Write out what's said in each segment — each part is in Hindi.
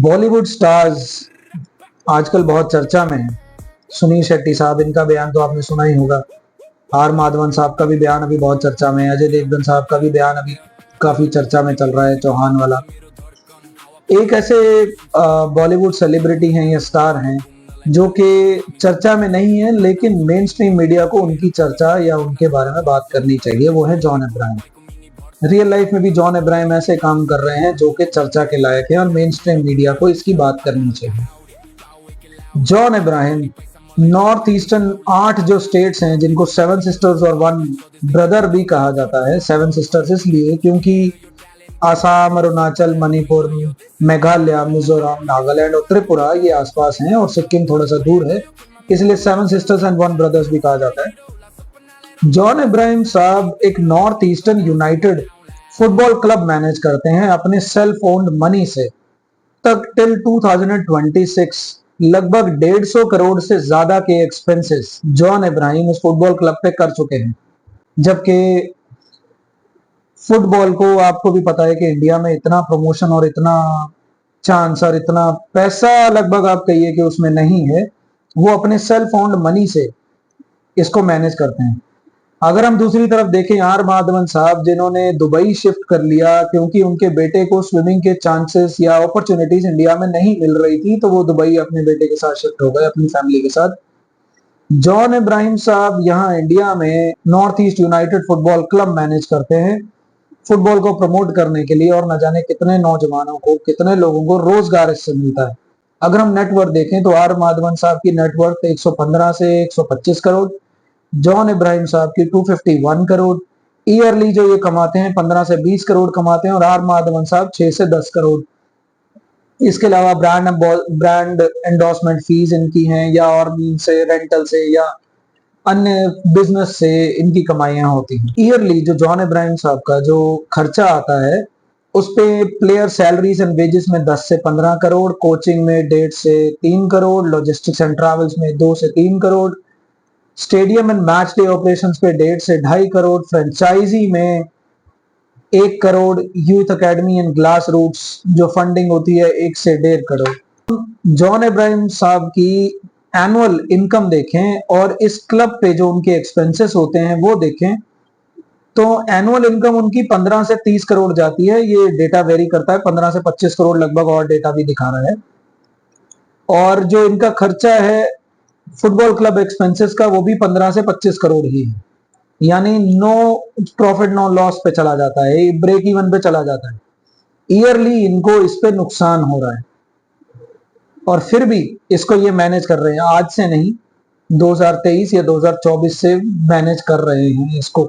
बॉलीवुड स्टार्स आजकल बहुत चर्चा में हैं। सुनील शेट्टी साहब, इनका बयान तो आपने सुना ही होगा। आर माधवन साहब का भी बयान अभी बहुत चर्चा में है। अजय देवगन साहब का भी बयान अभी काफी चर्चा में चल रहा है, चौहान वाला। एक ऐसे बॉलीवुड सेलिब्रिटी हैं या स्टार हैं जो कि चर्चा में नहीं है, लेकिन मेन स्ट्रीम मीडिया को उनकी चर्चा या उनके बारे में बात करनी चाहिए। वो है जॉन अब्राहम। रियल लाइफ में भी जॉन अब्राहम ऐसे काम कर रहे हैं जो कि चर्चा के लायक है और मेन स्ट्रीम मीडिया को इसकी बात करनी चाहिए। जॉन अब्राहम नॉर्थ ईस्टर्न 8 जो स्टेट्स हैं जिनको 7 सिस्टर्स और 1 ब्रदर भी कहा जाता है। 7 सिस्टर्स इसलिए क्योंकि आसाम, अरुणाचल, मणिपुर, मेघालय, मिजोरम, नागालैंड और त्रिपुरा ये आसपास हैं और सिक्किम थोड़ा सा दूर है, इसलिए 7 सिस्टर्स एंड 1 ब्रदर्स भी कहा जाता है। जॉन अब्राहम साहब एक north eastern United football club manage करते हैं अपने सेल्फ ओन्ड मनी से। तक टिल 2026 लगभग 150 करोड़ से ज्यादा के एक्सपेंसेस जॉन अब्राहम इस फुटबॉल क्लब पे कर चुके हैं। जबकि फुटबॉल को आपको भी पता है कि इंडिया में इतना प्रमोशन और इतना चांस और इतना पैसा लगभग आप कहिए कि उसमें नहीं है। वो अपने सेल्फ ओन्ड मनी से इसको मैनेज करते हैं। अगर हम दूसरी तरफ देखें, आर माधवन साहब जिन्होंने दुबई शिफ्ट कर लिया क्योंकि उनके बेटे को स्विमिंग के चांसेस या अपॉर्चुनिटीज इंडिया में नहीं मिल रही थी, तो वो दुबई अपने बेटे के साथ शिफ्ट हो गए, अपनी फैमिली के साथ। जॉन अब्राहम साहब यहाँ इंडिया में north east United football club manage करते हैं फुटबॉल को प्रमोट करने के लिए, और न जाने कितने नौजवानों को, कितने लोगों को रोजगार इससे मिलता है। अगर हम नेटवर्थ देखें तो आर माधवन साहब की नेटवर्थ 115 से 125 करोड़, जॉन अब्राहम साहब की 251 करोड़। ईयरली जो ये कमाते हैं 15 से 20 करोड़ कमाते हैं, और आर माधवन साहब 6 से 10 करोड़। इसके अलावा ब्रांड एंडोर्समेंट फीस इनकी हैं, या और से रेंटल से या अन्य बिजनेस से इनकी कमाइयां होती हैं। ईयरली जो जॉन अब्राहम साहब का जो खर्चा आता है उस पे प्लेयर सैलरीज एंड वेजेस में 10 से 15 करोड़, कोचिंग में 1.5 से 3 करोड़, लॉजिस्टिक्स एंड ट्रैवल्स में 2 से 3 crore, stadium and match day operations पे 1.5 से 2.5 करोड़, फ्रेंचाइजी में 1 crore, youth academy and grass roots जो फंडिंग होती है 1 से 1.5 करोड़। जॉन अब्राहम साहब की एनुअल इनकम देखें और इस क्लब पे जो उनके एक्सपेंसेस होते हैं वो देखें, तो एनुअल इनकम उनकी 15 से 30 करोड़ जाती है। ये डेटा वेरी करता है, 15 से 25 करोड़ लगभग, और डेटा भी दिखा रहा है। और जो इनका खर्चा है फुटबॉल क्लब एक्सपेंसेस का, वो भी 15 से 25 करोड़ ही है। यानी नो प्रॉफिट नो लॉस पे चला जाता है, ब्रेक इवन पे चला जाता है। ईयरली इनको इस पे नुकसान हो रहा है, और फिर भी इसको ये मैनेज कर रहे हैं। आज से नहीं, 2023 या 2024 से मैनेज कर रहे हैं इसको।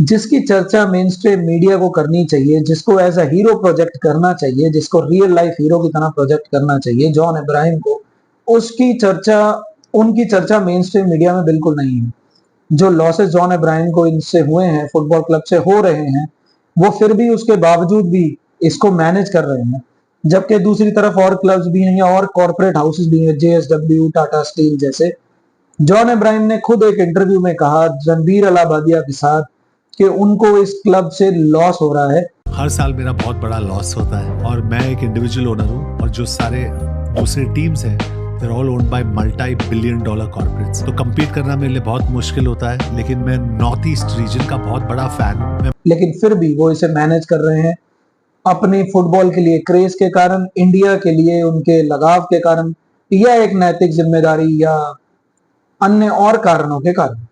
जिसकी चर्चा मेन स्ट्रीम मीडिया को करनी चाहिए, जिसको एज अ हीरो प्रोजेक्ट करना चाहिए, जिसको रियल लाइफ हीरो की तरह प्रोजेक्ट करना चाहिए, जॉन अब्राहम को, उसकी चर्चा, उनकी चर्चा मेन स्ट्रीम मीडिया में बिल्कुल नहीं है। जो लॉसेस जॉन अब्राहम को इनसे हुए हैं, फुटबॉल क्लब से हो रहे हैं, वो फिर भी उसके बावजूद भी इसको मैनेज कर रहे हैं। जबकि दूसरी तरफ और क्लब्स भी हैं या और कॉर्पोरेट हाउसेस भी हैं, JSW, टाटा स्टील जैसे। जॉन अब्राहम ने खुद एक इंटरव्यू में कहा रणबीर अलाहाबादिया के साथ कि उनको इस क्लब से लॉस हो रहा है। हर साल मेरा बहुत बड़ा लॉस होता है, और मैं एक इंडिविजुअल ओनर हूँ, और जो सारे दूसरे टीम्स हैं they're all owned by multi-billion-dollar corporates। तो compete करना मेरे लिए बहुत मुश्किल होता है, लेकिन मैं नॉर्थ ईस्ट रीजन का बहुत बड़ा फैन हूँ। लेकिन फिर भी वो इसे मैनेज कर रहे हैं अपने फुटबॉल के लिए क्रेज के कारण, इंडिया के लिए उनके लगाव के कारण, या एक नैतिक जिम्मेदारी या अन्य और कारणों के कारण।